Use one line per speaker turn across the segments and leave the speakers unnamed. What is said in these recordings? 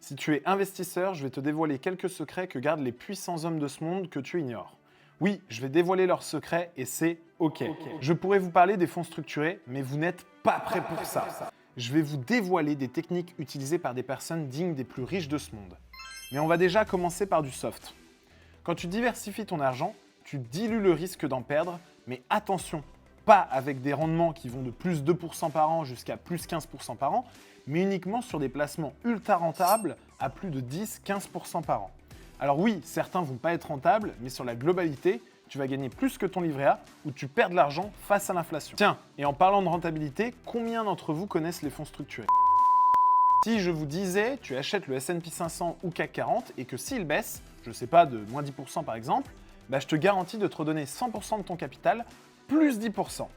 Si tu es investisseur, je vais te dévoiler quelques secrets que gardent les puissants hommes de ce monde que tu ignores. Oui, je vais dévoiler leurs secrets et c'est OK. Je pourrais vous parler des fonds structurés, mais vous n'êtes pas prêts pour ça. Je vais vous dévoiler des techniques utilisées par des personnes dignes des plus riches de ce monde. Mais on va déjà commencer par du soft. Quand tu diversifies ton argent, tu dilues le risque d'en perdre, mais attention, pas avec des rendements qui vont de plus 2% par an jusqu'à plus 15% par an, mais uniquement sur des placements ultra rentables à plus de 10-15% par an. Alors oui, certains vont pas être rentables, mais sur la globalité, tu vas gagner plus que ton livret A ou tu perds de l'argent face à l'inflation. Tiens, et en parlant de rentabilité, combien d'entre vous connaissent les fonds structurés ? Si je vous disais, tu achètes le S&P 500 ou CAC 40 et que s'il baisse, je sais pas, de moins 10% par exemple, je te garantis de te redonner 100% de ton capital plus 10%.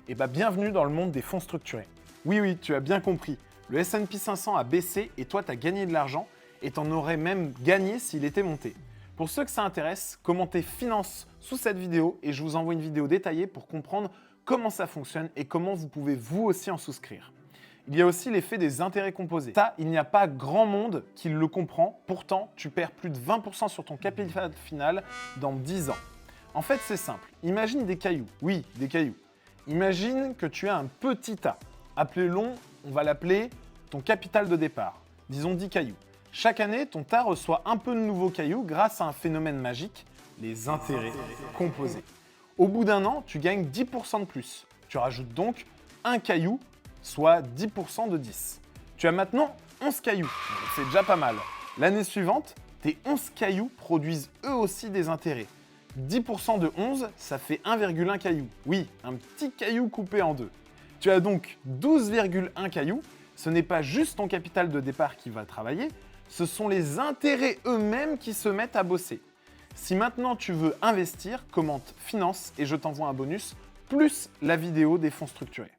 Et bienvenue dans le monde des fonds structurés. Oui, tu as bien compris, le S&P 500 a baissé et toi tu as gagné de l'argent et t'en aurais même gagné s'il était monté. Pour ceux que ça intéresse, commentez finance sous cette vidéo et je vous envoie une vidéo détaillée pour comprendre comment ça fonctionne et comment vous pouvez vous aussi en souscrire. Il y a aussi l'effet des intérêts composés. Ça, il n'y a pas grand monde qui le comprend, pourtant tu perds plus de 20% sur ton capital final dans 10 ans. En fait, c'est simple. Imagine des cailloux. Oui, des cailloux. Imagine que tu as un petit tas. Appelez-le, on va l'appeler ton capital de départ. Disons 10 cailloux. Chaque année, ton tas reçoit un peu de nouveaux cailloux grâce à un phénomène magique, les intérêts composés. Au bout d'un an, tu gagnes 10% de plus. Tu rajoutes donc un caillou, soit 10% de 10. Tu as maintenant 11 cailloux. C'est déjà pas mal. L'année suivante, tes 11 cailloux produisent eux aussi des intérêts. 10% de 11, ça fait 1,1 caillou. Oui, un petit caillou coupé en deux. Tu as donc 12,1 cailloux. Ce n'est pas juste ton capital de départ qui va travailler, ce sont les intérêts eux-mêmes qui se mettent à bosser. Si maintenant tu veux investir, commente finance et je t'envoie un bonus plus la vidéo des fonds structurés.